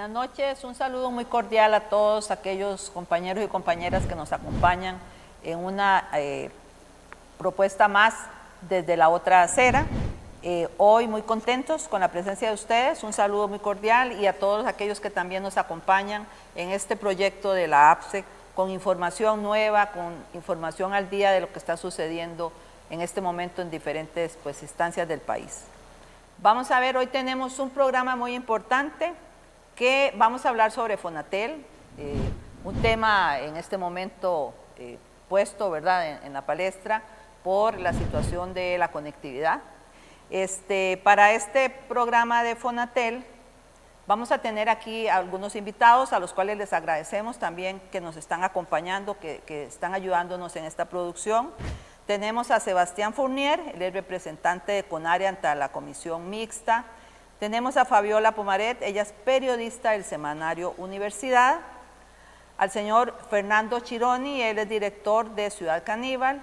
Buenas noches, un saludo muy cordial a todos aquellos compañeros y compañeras que nos acompañan en una propuesta más desde la otra acera. Hoy muy contentos con la presencia de ustedes, un saludo muy cordial y a todos aquellos que también nos acompañan en este proyecto de la APSE con información nueva, con información al día de lo que está sucediendo en este momento en diferentes instancias del país. Vamos a ver, hoy tenemos un programa muy importante que vamos a hablar sobre Fonatel, un tema en este momento puesto, ¿verdad?, en la palestra por la situación de la conectividad. Para este programa de Fonatel vamos a tener aquí algunos invitados a los cuales les agradecemos también que nos están acompañando, que están ayudándonos en esta producción. Tenemos a Sebastián Fournier, él es representante de CONARE ante la Comisión Mixta. Tenemos a Fabiola Pomaret, ella es periodista del semanario Universidad. Al señor Fernando Chironi, él es director de Ciudad Caníbal.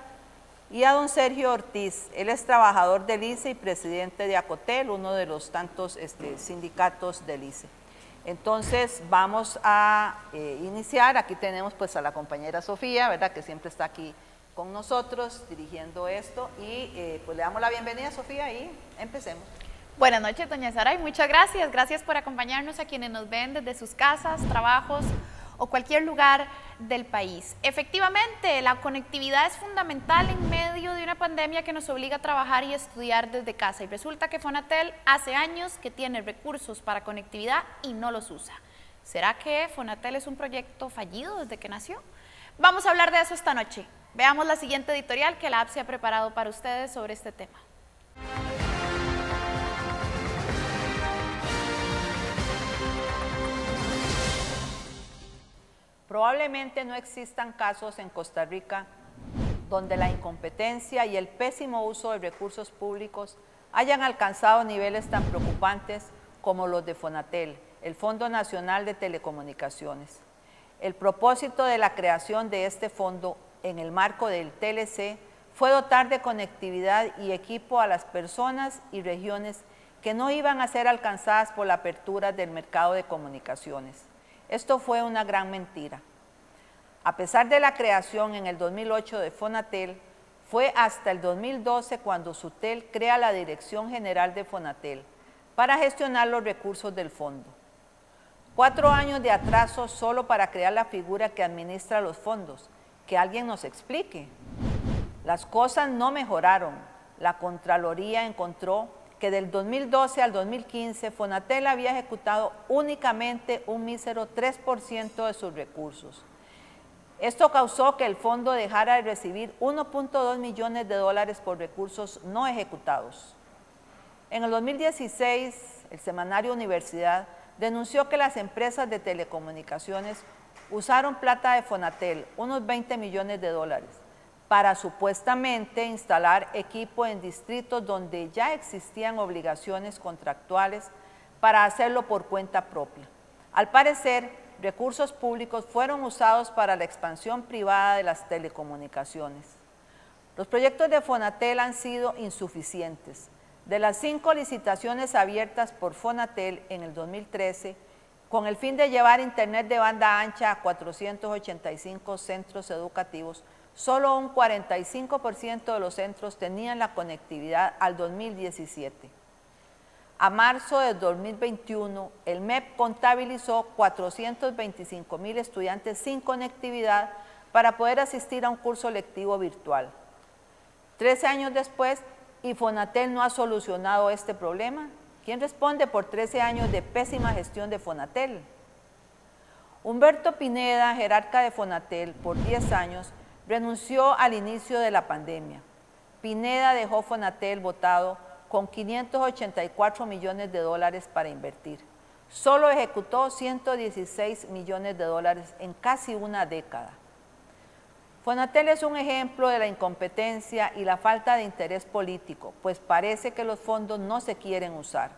Y a don Sergio Ortiz, él es trabajador del ICE y presidente de ACOTEL, uno de los tantos sindicatos del ICE. Entonces vamos a iniciar. Aquí tenemos pues a la compañera Sofía, ¿verdad?, que siempre está aquí con nosotros dirigiendo esto. Y pues le damos la bienvenida, Sofía, y empecemos. Buenas noches, doña Sara, y muchas gracias. Gracias por acompañarnos a quienes nos ven desde sus casas, trabajos o cualquier lugar del país. Efectivamente, la conectividad es fundamental en medio de una pandemia que nos obliga a trabajar y estudiar desde casa. Y resulta que Fonatel hace años que tiene recursos para conectividad y no los usa. ¿Será que Fonatel es un proyecto fallido desde que nació? Vamos a hablar de eso esta noche. Veamos la siguiente editorial que la APSE ha preparado para ustedes sobre este tema. Probablemente no existan casos en Costa Rica donde la incompetencia y el pésimo uso de recursos públicos hayan alcanzado niveles tan preocupantes como los de Fonatel, el Fondo Nacional de Telecomunicaciones. El propósito de la creación de este fondo en el marco del TLC fue dotar de conectividad y equipo a las personas y regiones que no iban a ser alcanzadas por la apertura del mercado de comunicaciones. Esto fue una gran mentira. A pesar de la creación en el 2008 de Fonatel, fue hasta el 2012 cuando SUTEL crea la Dirección General de Fonatel para gestionar los recursos del fondo. 4 años de atraso solo para crear la figura que administra los fondos. Que alguien nos explique. Las cosas no mejoraron. La Contraloría encontró que del 2012 al 2015 Fonatel había ejecutado únicamente un mísero 3% de sus recursos. Esto causó que el fondo dejara de recibir 1.2 millones de dólares por recursos no ejecutados. En el 2016, el semanario Universidad denunció que las empresas de telecomunicaciones usaron plata de Fonatel, unos 20 millones de dólares, para supuestamente instalar equipo en distritos donde ya existían obligaciones contractuales para hacerlo por cuenta propia. Al parecer, recursos públicos fueron usados para la expansión privada de las telecomunicaciones. Los proyectos de Fonatel han sido insuficientes. De las 5 licitaciones abiertas por Fonatel en el 2013, con el fin de llevar internet de banda ancha a 485 centros educativos, solo un 45% de los centros tenían la conectividad al 2017. A marzo de 2021, el MEP contabilizó 425,000 estudiantes sin conectividad para poder asistir a un curso lectivo virtual. 13 años después, ¿y Fonatel no ha solucionado este problema? ¿Quién responde por 13 años de pésima gestión de Fonatel? Humberto Pineda, jerarca de Fonatel por 10 años, renunció al inicio de la pandemia. Pineda dejó Fonatel botado con 584 millones de dólares para invertir. Solo ejecutó 116 millones de dólares en casi una década. Fonatel es un ejemplo de la incompetencia y la falta de interés político, pues parece que los fondos no se quieren usar.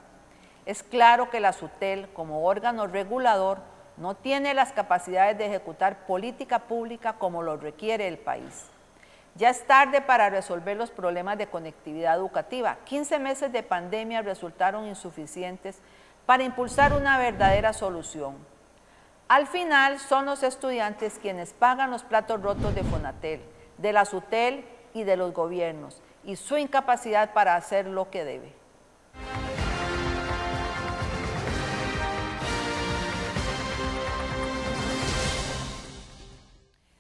Es claro que la SUTEL, como órgano regulador, no tiene las capacidades de ejecutar política pública como lo requiere el país. Ya es tarde para resolver los problemas de conectividad educativa. 15 meses de pandemia resultaron insuficientes para impulsar una verdadera solución. Al final son los estudiantes quienes pagan los platos rotos de Fonatel, de la SUTEL y de los gobiernos, y su incapacidad para hacer lo que debe.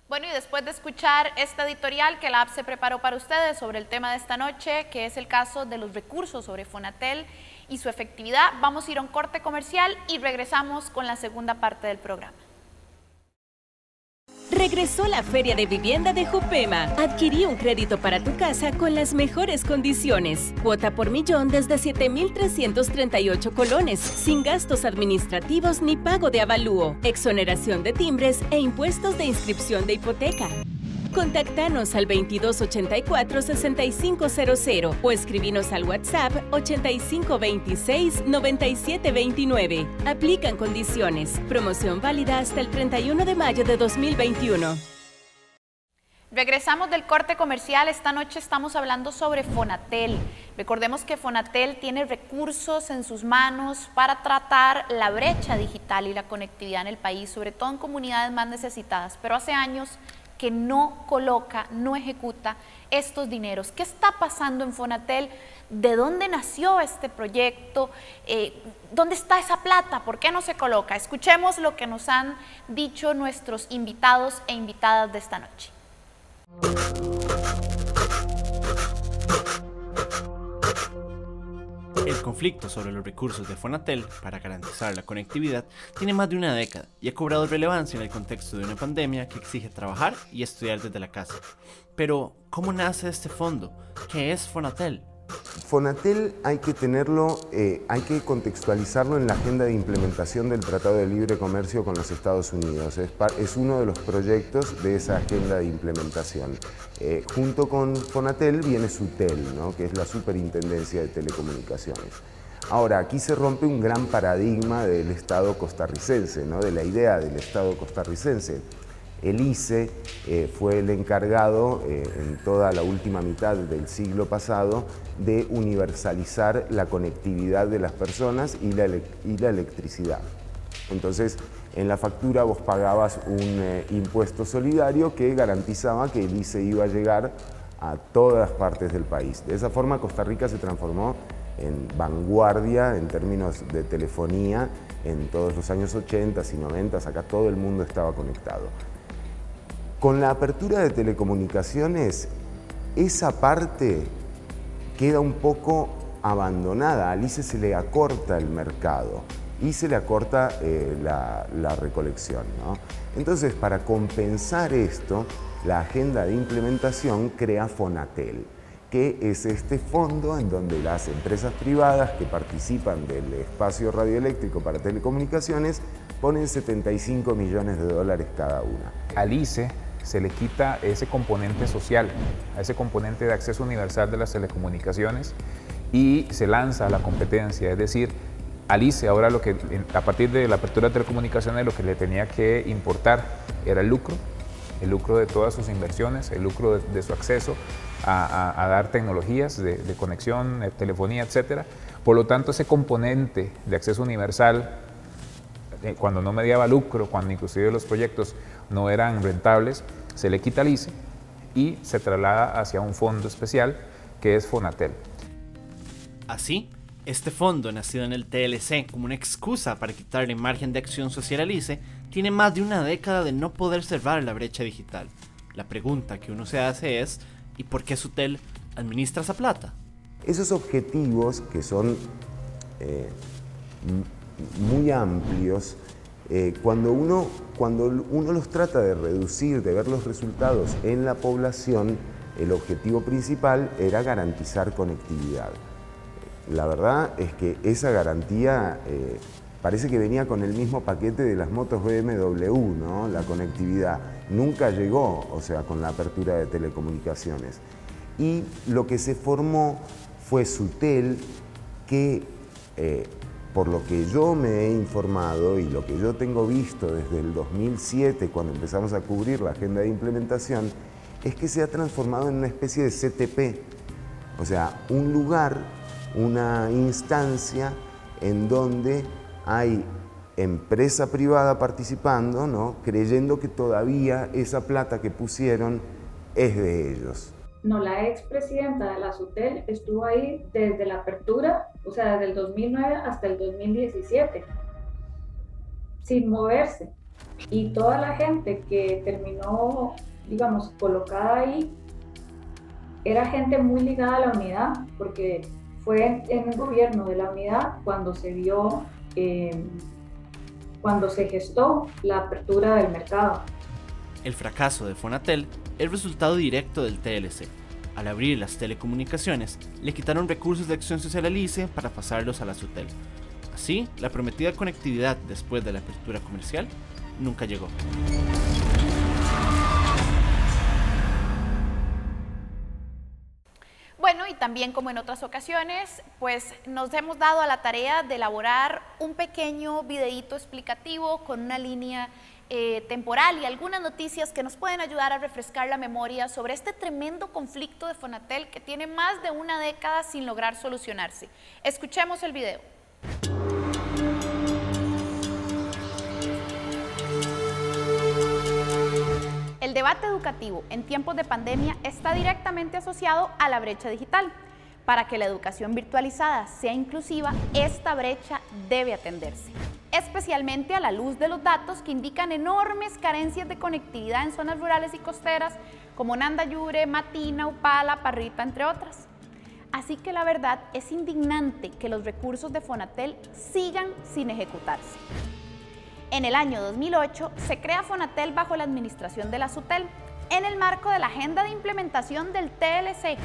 Bueno, y después de escuchar esta editorial que la AP se preparó para ustedes sobre el tema de esta noche, que es el caso de los recursos sobre Fonatel y su efectividad, vamos a ir a un corte comercial y regresamos con la segunda parte del programa. Regresó la Feria de Vivienda de Jupema. Adquirí un crédito para tu casa con las mejores condiciones. Cuota por millón desde 7,338 colones, sin gastos administrativos ni pago de avalúo, exoneración de timbres e impuestos de inscripción de hipoteca. Contactanos al 2284-6500 o escribinos al WhatsApp 8526-9729. Aplican condiciones. Promoción válida hasta el 31 de mayo de 2021. Regresamos del corte comercial. Esta noche estamos hablando sobre Fonatel. Recordemos que Fonatel tiene recursos en sus manos para tratar la brecha digital y la conectividad en el país, sobre todo en comunidades más necesitadas, pero hace años que no coloca, no ejecuta estos dineros. ¿Qué está pasando en Fonatel? ¿De dónde nació este proyecto? ¿Dónde está esa plata? ¿Por qué no se coloca? Escuchemos lo que nos han dicho nuestros invitados e invitadas de esta noche. El conflicto sobre los recursos de Fonatel para garantizar la conectividad tiene más de una década y ha cobrado relevancia en el contexto de una pandemia que exige trabajar y estudiar desde la casa. Pero, ¿cómo nace este fondo? ¿Qué es Fonatel? Fonatel hay que tenerlo, hay que contextualizarlo en la agenda de implementación del Tratado de Libre Comercio con los Estados Unidos. Es uno de los proyectos de esa agenda de implementación. Junto con Fonatel viene SUTEL, ¿no?, que es la Superintendencia de Telecomunicaciones. Ahora, aquí se rompe un gran paradigma del Estado costarricense, ¿no?, de la idea del Estado costarricense. El ICE fue el encargado en toda la última mitad del siglo pasado de universalizar la conectividad de las personas y la electricidad. Entonces, en la factura vos pagabas un impuesto solidario que garantizaba que el ICE iba a llegar a todas partes del país. De esa forma, Costa Rica se transformó en vanguardia en términos de telefonía en todos los años 80 y 90, acá todo el mundo estaba conectado. Con la apertura de telecomunicaciones, esa parte queda un poco abandonada. Al ICE se le acorta el mercado y se le acorta la recolección, ¿no? Entonces, para compensar esto, la agenda de implementación crea Fonatel, que es este fondo en donde las empresas privadas que participan del espacio radioeléctrico para telecomunicaciones ponen 75 millones de dólares cada una. Al ICE se le quita ese componente social, a ese componente de acceso universal de las telecomunicaciones y se lanza a la competencia, es decir, al ICE ahora a partir de la apertura de telecomunicaciones lo que le tenía que importar era el lucro de todas sus inversiones, el lucro de su acceso a dar tecnologías de conexión, telefonía, etc. Por lo tanto, ese componente de acceso universal, cuando no mediaba lucro, cuando inclusive los proyectos no eran rentables, se le quita al ICE y se traslada hacia un fondo especial que es Fonatel. Así, este fondo, nacido en el TLC como una excusa para quitarle margen de acción social al ICE, tiene más de una década de no poder cerrar la brecha digital. La pregunta que uno se hace es, ¿y por qué SUTEL administra esa plata? Esos objetivos que son muy amplios, cuando uno los trata de reducir, de ver los resultados en la población, el objetivo principal era garantizar conectividad. La verdad es que esa garantía parece que venía con el mismo paquete de las motos BMW, ¿no?, la conectividad. Nunca llegó, o sea, con la apertura de telecomunicaciones. Y lo que se formó fue SUTEL, que por lo que yo me he informado y lo que yo tengo visto desde el 2007, cuando empezamos a cubrir la agenda de implementación, es que se ha transformado en una especie de CTP, o sea, un lugar, una instancia en donde hay empresa privada participando, ¿no? Creyendo que todavía esa plata que pusieron es de ellos. No, la expresidenta de la SUTEL estuvo ahí desde la apertura, o sea, desde el 2009 hasta el 2017, sin moverse. Y toda la gente que terminó, digamos, colocada ahí, era gente muy ligada a la unidad, porque fue en el gobierno de la unidad cuando se vio, cuando se gestó la apertura del mercado. El fracaso de Fonatel es resultado directo del TLC. Al abrir las telecomunicaciones, le quitaron recursos de Acción Social al ICE para pasarlos a la SUTEL. Así, la prometida conectividad después de la apertura comercial nunca llegó. Bueno, y también como en otras ocasiones, pues nos hemos dado a la tarea de elaborar un pequeño videíto explicativo con una línea temporal y algunas noticias que nos pueden ayudar a refrescar la memoria sobre este tremendo conflicto de Fonatel que tiene más de una década sin lograr solucionarse. Escuchemos el video. El debate educativo en tiempos de pandemia está directamente asociado a la brecha digital. Para que la educación virtualizada sea inclusiva, esta brecha debe atenderse, especialmente a la luz de los datos que indican enormes carencias de conectividad en zonas rurales y costeras como Nandayure, Matina, Upala, Parrita, entre otras. Así que la verdad es indignante que los recursos de Fonatel sigan sin ejecutarse. En el año 2008 se crea Fonatel bajo la administración de la SUTEL en el marco de la agenda de implementación del TLC,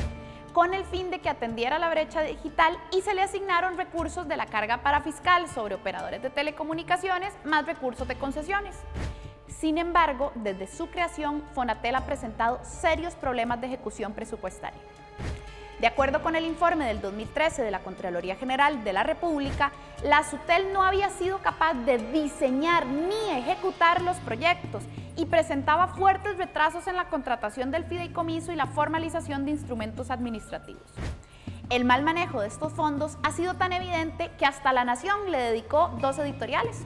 con el fin de que atendiera la brecha digital y se le asignaron recursos de la carga parafiscal sobre operadores de telecomunicaciones más recursos de concesiones. Sin embargo, desde su creación, Fonatel ha presentado serios problemas de ejecución presupuestaria. De acuerdo con el informe del 2013 de la Contraloría General de la República, la SUTEL no había sido capaz de diseñar ni ejecutar los proyectos y presentaba fuertes retrasos en la contratación del fideicomiso y la formalización de instrumentos administrativos. El mal manejo de estos fondos ha sido tan evidente que hasta La Nación le dedicó 2 editoriales.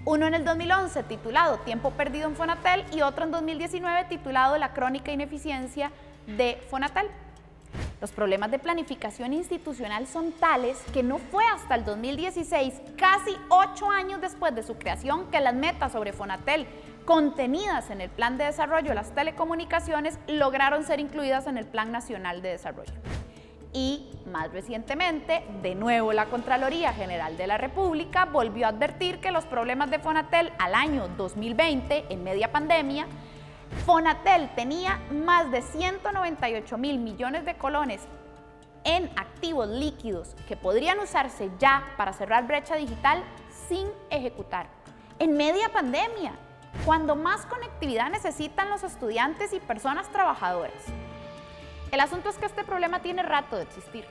Uno en el 2011 titulado Tiempo perdido en Fonatel y otro en 2019 titulado La crónica ineficiencia de Fonatel. Los problemas de planificación institucional son tales que no fue hasta el 2016, casi 8 años después de su creación, que las metas sobre Fonatel contenidas en el Plan de Desarrollo de las Telecomunicaciones lograron ser incluidas en el Plan Nacional de Desarrollo. Y más recientemente, de nuevo la Contraloría General de la República volvió a advertir que los problemas de Fonatel al año 2020, en media pandemia, Fonatel tenía más de 198.000 millones de colones en activos líquidos que podrían usarse ya para cerrar brecha digital sin ejecutar. En media pandemia, cuando más conectividad necesitan los estudiantes y personas trabajadoras. El asunto es que este problema tiene rato de existir.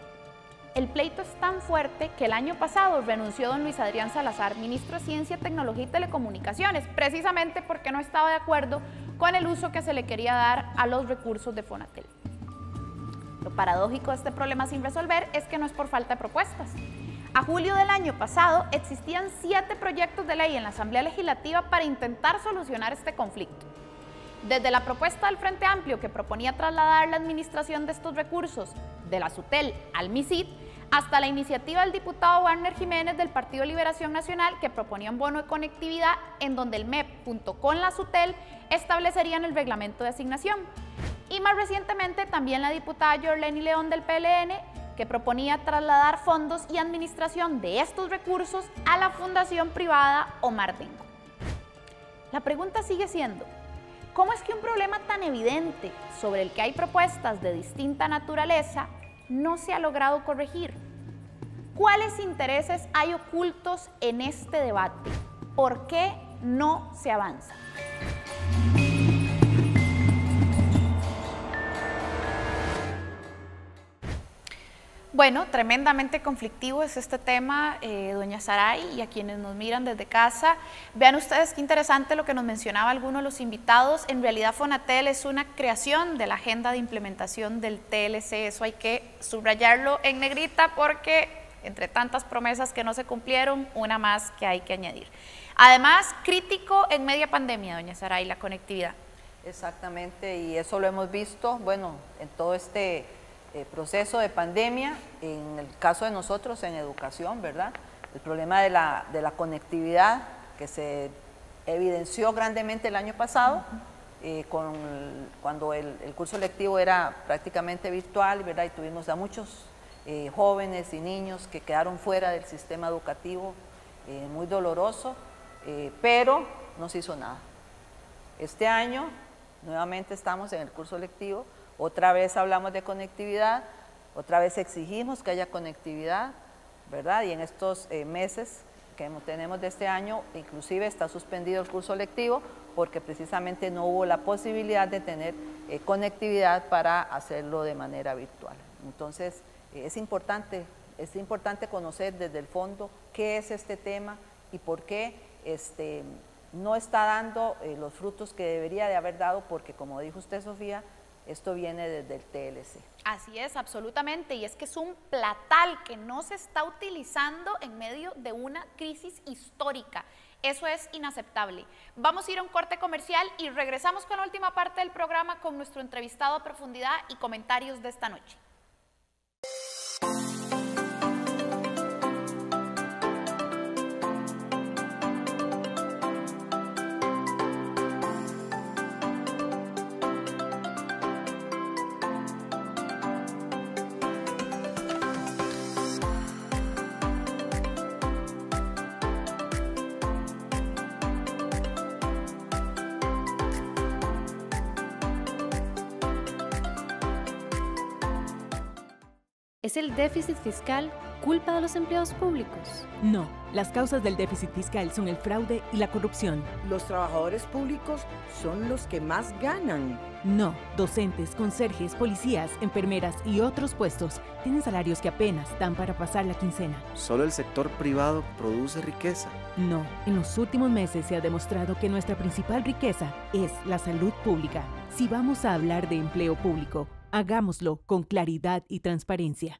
El pleito es tan fuerte que el año pasado renunció don Luis Adrián Salazar, ministro de Ciencia, Tecnología y Telecomunicaciones, precisamente porque no estaba de acuerdo con el uso que se le quería dar a los recursos de Fonatel. Lo paradójico de este problema sin resolver es que no es por falta de propuestas. A julio del año pasado existían 7 proyectos de ley en la Asamblea Legislativa para intentar solucionar este conflicto. Desde la propuesta del Frente Amplio que proponía trasladar la administración de estos recursos de la SUTEL al MISID, hasta la iniciativa del diputado Warner Jiménez del Partido Liberación Nacional que proponía un bono de conectividad en donde el MEP junto con la SUTEL establecerían el reglamento de asignación. Y más recientemente también la diputada Yorleni León del PLN que proponía trasladar fondos y administración de estos recursos a la fundación privada Omar Dengo. La pregunta sigue siendo, ¿cómo es que un problema tan evidente sobre el que hay propuestas de distinta naturaleza no se ha logrado corregir? ¿Cuáles intereses hay ocultos en este debate? ¿Por qué no se avanza? Bueno, tremendamente conflictivo es este tema, doña Saray, y a quienes nos miran desde casa. Vean ustedes qué interesante lo que nos mencionaba alguno de los invitados. En realidad Fonatel es una creación de la agenda de implementación del TLC, eso hay que subrayarlo en negrita porque entre tantas promesas que no se cumplieron, una más que hay que añadir. Además, crítico en media pandemia, doña Saray, la conectividad. Exactamente, y eso lo hemos visto, bueno, en todo este proceso de pandemia, en el caso de nosotros en educación, ¿verdad? El problema de la conectividad que se evidenció grandemente el año pasado, cuando el curso lectivo era prácticamente virtual, ¿verdad? Y tuvimos a muchos jóvenes y niños que quedaron fuera del sistema educativo, muy doloroso, pero no se hizo nada. Este año nuevamente estamos en el curso lectivo, otra vez hablamos de conectividad, otra vez exigimos que haya conectividad, ¿verdad? Y en estos meses que tenemos de este año, inclusive está suspendido el curso lectivo porque precisamente no hubo la posibilidad de tener conectividad para hacerlo de manera virtual. Entonces, es importante conocer desde el fondo qué es este tema y por qué no está dando los frutos que debería de haber dado, porque como dijo usted, Sofía, esto viene desde el TLC. Así es, absolutamente, y es que es un platal que no se está utilizando en medio de una crisis histórica. Eso es inaceptable. Vamos a ir a un corte comercial y regresamos con la última parte del programa con nuestro entrevistado a profundidad y comentarios de esta noche. ¿Es el déficit fiscal culpa de los empleados públicos? No, las causas del déficit fiscal son el fraude y la corrupción. Los trabajadores públicos son los que más ganan. No, docentes, conserjes, policías, enfermeras y otros puestos tienen salarios que apenas dan para pasar la quincena. Solo el sector privado produce riqueza. No, en los últimos meses se ha demostrado que nuestra principal riqueza es la salud pública. Si vamos a hablar de empleo público, hagámoslo con claridad y transparencia.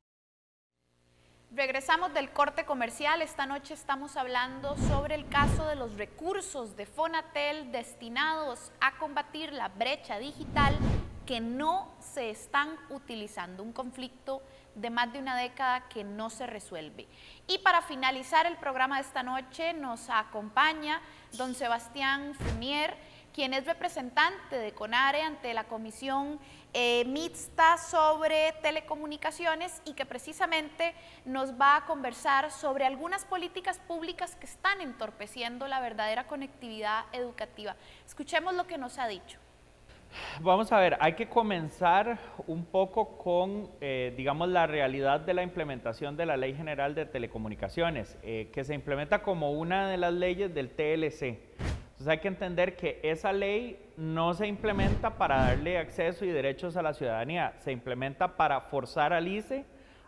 Regresamos del corte comercial. Esta noche estamos hablando sobre el caso de los recursos de Fonatel destinados a combatir la brecha digital que no se están utilizando. Un conflicto de más de una década que no se resuelve. Y para finalizar el programa de esta noche nos acompaña don Sebastián Fumier, quien es representante de CONARE ante la Comisión Mixta sobre Telecomunicaciones y que precisamente nos va a conversar sobre algunas políticas públicas que están entorpeciendo la verdadera conectividad educativa. Escuchemos lo que nos ha dicho. Vamos a ver, hay que comenzar un poco con, digamos, la realidad de la implementación de la Ley General de Telecomunicaciones, que se implementa como una de las leyes del TLC. Entonces hay que entender que esa ley no se implementa para darle acceso y derechos a la ciudadanía, se implementa para forzar al ICE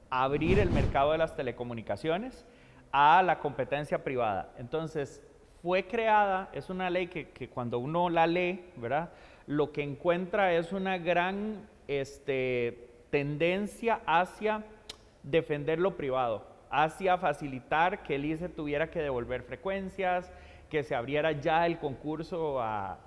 a abrir el mercado de las telecomunicaciones a la competencia privada. Entonces fue creada, es una ley que cuando uno la lee, ¿verdad?, lo que encuentra es una gran tendencia hacia defender lo privado, hacia facilitar que el ICE tuviera que devolver frecuencias, que se abriera ya el concurso a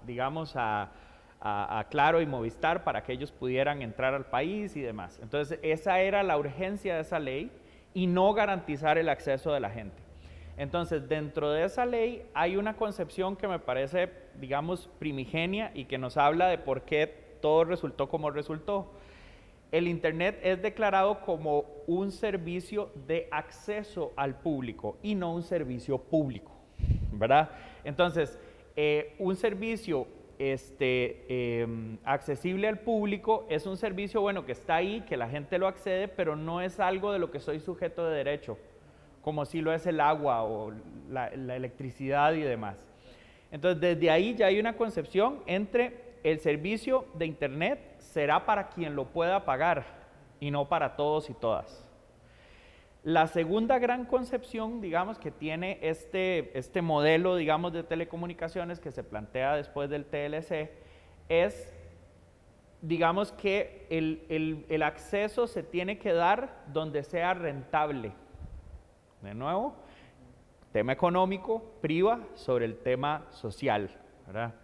Claro y Movistar para que ellos pudieran entrar al país y demás. Entonces, esa era la urgencia de esa ley y no garantizar el acceso de la gente. Entonces, dentro de esa ley hay una concepción que me parece, digamos, primigenia y que nos habla de por qué todo resultó como resultó. El Internet es declarado como un servicio de acceso al público y no un servicio público, ¿verdad? Entonces, un servicio accesible al público es un servicio, bueno, que está ahí, que la gente lo accede, pero no es algo de lo que soy sujeto de derecho, como si lo es el agua o la electricidad y demás. Entonces, desde ahí ya hay una concepción entre el servicio de Internet será para quien lo pueda pagar y no para todos y todas. La segunda gran concepción, digamos, que tiene este modelo, digamos, de telecomunicaciones que se plantea después del TLC es, digamos, que el acceso se tiene que dar donde sea rentable. De nuevo, tema económico priva sobre el tema social, ¿verdad?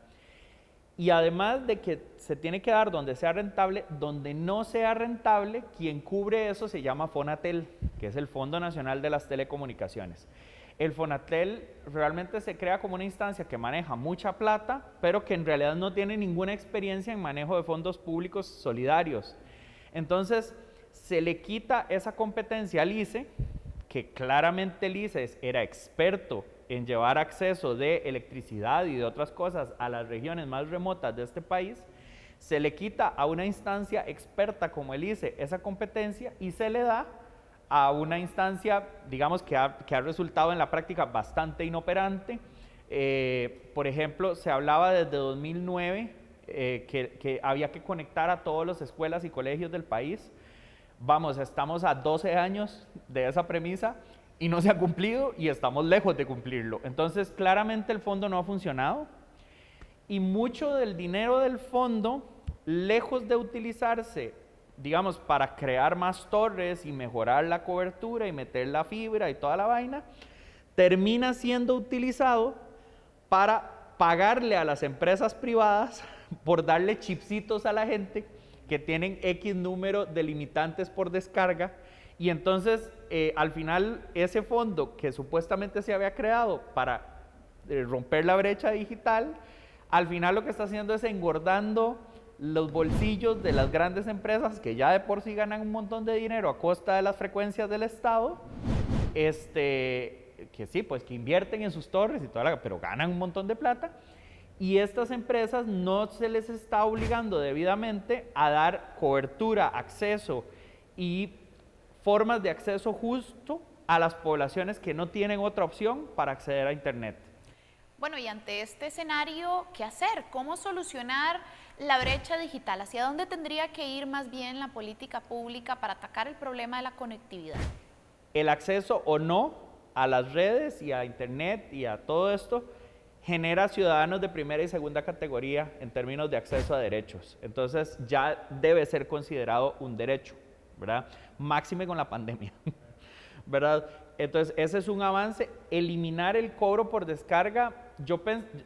Y además de que se tiene que dar donde sea rentable, donde no sea rentable, quien cubre eso se llama Fonatel, que es el Fondo Nacional de las Telecomunicaciones. El Fonatel realmente se crea como una instancia que maneja mucha plata, pero que en realidad no tiene ninguna experiencia en manejo de fondos públicos solidarios. Entonces, se le quita esa competencia al ICE, que claramente el ICE era experto en llevar acceso de electricidad y de otras cosas a las regiones más remotas de este país. Se le quita a una instancia experta como el ICE esa competencia y se le da a una instancia, digamos, que ha resultado en la práctica bastante inoperante. Por ejemplo, se hablaba desde 2009 que había que conectar a todas las escuelas y colegios del país. Vamos, estamos a 12 años de esa premisa y no se ha cumplido y estamos lejos de cumplirlo. Entonces, claramente el fondo no ha funcionado y mucho del dinero del fondo, lejos de utilizarse, digamos, para crear más torres y mejorar la cobertura y meter la fibra y toda la vaina, termina siendo utilizado para pagarle a las empresas privadas por darle chipsitos a la gente que tienen X número de limitantes por descarga, y entonces al final ese fondo que supuestamente se había creado para romper la brecha digital, al final lo que está haciendo es engordando los bolsillos de las grandes empresas que ya de por sí ganan un montón de dinero a costa de las frecuencias del Estado, que sí, pues que invierten en sus torres y toda pero ganan un montón de plata, y estas empresas no se les está obligando debidamente a dar cobertura, acceso y formas de acceso justo a las poblaciones que no tienen otra opción para acceder a Internet. Bueno, y ante este escenario, ¿qué hacer? ¿Cómo solucionar la brecha digital? ¿Hacia dónde tendría que ir más bien la política pública para atacar el problema de la conectividad? El acceso o no a las redes y a Internet y a todo esto genera ciudadanos de primera y segunda categoría en términos de acceso a derechos. Entonces ya debe ser considerado un derecho, ¿verdad? Máxime con la pandemia, ¿verdad? Entonces ese es un avance. Eliminar el cobro por descarga,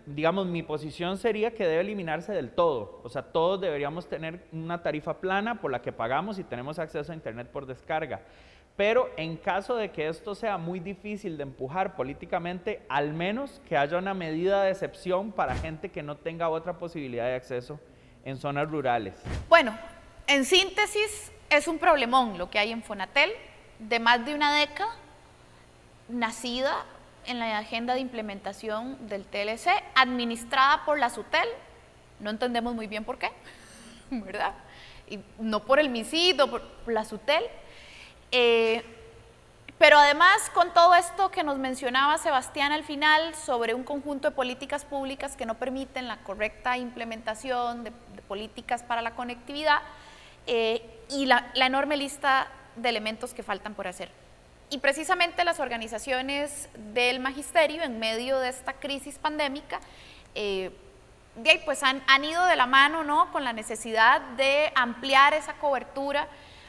digamos, mi posición sería que debe eliminarse del todo. O sea, todos deberíamos tener una tarifa plana por la que pagamos y tenemos acceso a Internet por descarga. Pero en caso de que esto sea muy difícil de empujar políticamente, al menos que haya una medida de excepción para gente que no tenga otra posibilidad de acceso en zonas rurales. Bueno, en síntesis, es un problemón lo que hay en Fonatel, de más de una década, nacida en la agenda de implementación del TLC, administrada por la SUTEL, no entendemos muy bien por qué, ¿verdad? Y no por el MISID o por la SUTEL. Pero además, con todo esto que nos mencionaba Sebastián al final sobre un conjunto de políticas públicas que no permiten la correcta implementación de políticas para la conectividad y la enorme lista de elementos que faltan por hacer. Y precisamente las organizaciones del magisterio, en medio de esta crisis pandémica, pues han ido de la mano, ¿no?, con la necesidad de ampliar esa cobertura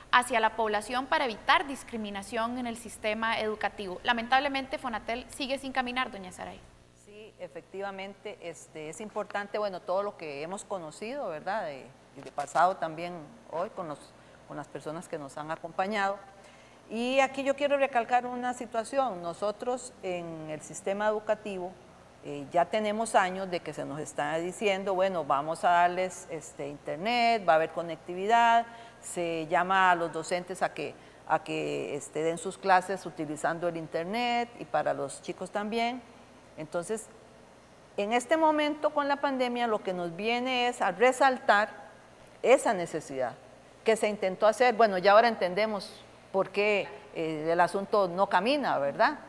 hacia la población para evitar discriminación en el sistema educativo. Lamentablemente, Fonatel sigue sin caminar, doña Saray. Sí, efectivamente, es importante, bueno, todo lo que hemos conocido, ¿verdad?, y de pasado también hoy con las personas que nos han acompañado. Y aquí yo quiero recalcar una situación. Nosotros en el sistema educativo ya tenemos años de que se nos está diciendo, bueno, vamos a darles Internet, va a haber conectividad, se llama a los docentes a que den sus clases utilizando el Internet y para los chicos también. Entonces, en este momento con la pandemia lo que nos viene es a resaltar esa necesidad que se intentó hacer. Bueno, ya ahora entendemos por qué el asunto no camina, ¿verdad?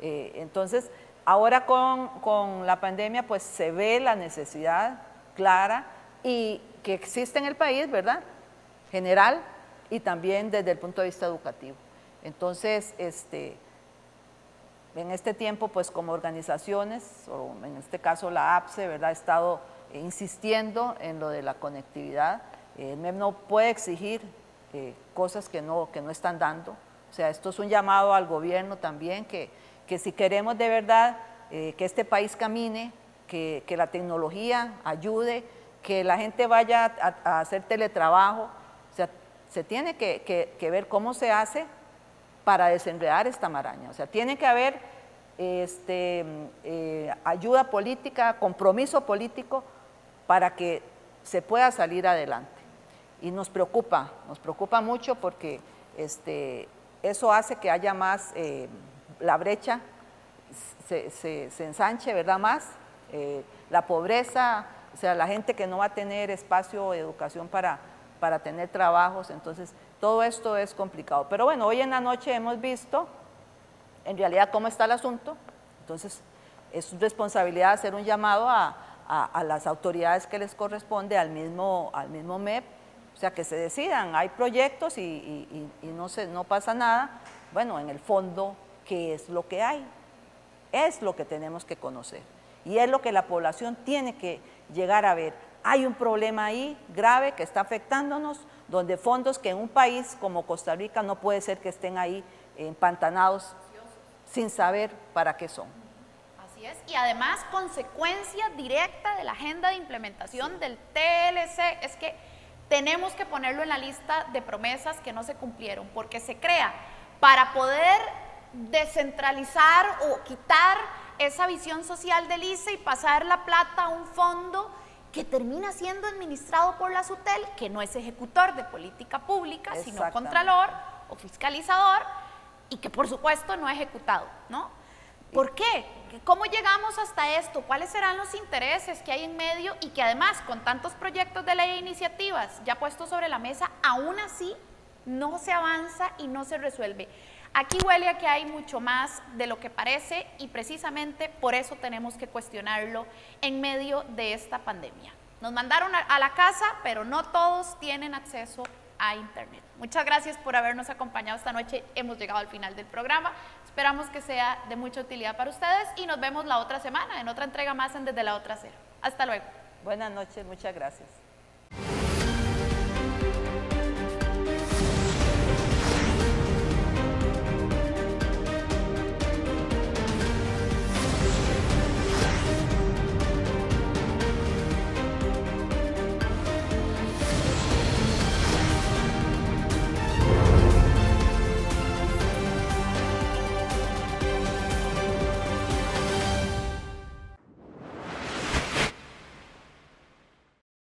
Entonces, ahora con la pandemia pues se ve la necesidad clara y que existe en el país, ¿verdad?, general y también desde el punto de vista educativo. Entonces, en este tiempo, pues como organizaciones, o en este caso la APSE, ¿verdad?, ha estado insistiendo en lo de la conectividad. El MEP no puede exigir cosas que no están dando, O sea, esto es un llamado al gobierno también, que si queremos de verdad que este país camine, que la tecnología ayude, que la gente vaya a hacer teletrabajo, o sea, se tiene que ver cómo se hace para desenredar esta maraña. O sea, tiene que haber ayuda política, compromiso político para que se pueda salir adelante. Y nos preocupa mucho porque eso hace que haya más, la brecha se ensanche, ¿verdad? Más, la pobreza, o sea, la gente que no va a tener espacio de educación para tener trabajos, entonces todo esto es complicado. Pero bueno, hoy en la noche hemos visto en realidad cómo está el asunto, entonces es responsabilidad hacer un llamado a las autoridades que les corresponde, al mismo MEP, o sea, que se decidan, hay proyectos y no pasa nada. Bueno, en el fondo, ¿qué es lo que hay? Es lo que tenemos que conocer y es lo que la población tiene que llegar a ver. Hay un problema ahí grave que está afectándonos, donde fondos que en un país como Costa Rica no puede ser que estén ahí empantanados sin saber para qué son. Así es, y además consecuencia directa de la agenda de implementación del TLC es que tenemos que ponerlo en la lista de promesas que no se cumplieron, porque se crea para poder descentralizar o quitar esa visión social del ICE y pasar la plata a un fondo que termina siendo administrado por la SUTEL, que no es ejecutor de política pública, sino contralor o fiscalizador, y que por supuesto no ha ejecutado, ¿no? ¿Por qué? ¿Cómo llegamos hasta esto? ¿Cuáles serán los intereses que hay en medio? Y que además, con tantos proyectos de ley e iniciativas ya puestos sobre la mesa, aún así no se avanza y no se resuelve. Aquí huele a que hay mucho más de lo que parece y precisamente por eso tenemos que cuestionarlo en medio de esta pandemia. Nos mandaron a la casa, pero no todos tienen acceso a internet. Muchas gracias por habernos acompañado esta noche. Hemos llegado al final del programa. Esperamos que sea de mucha utilidad para ustedes y nos vemos la otra semana en otra entrega más en Desde la Otra Acera. Hasta luego. Buenas noches, muchas gracias.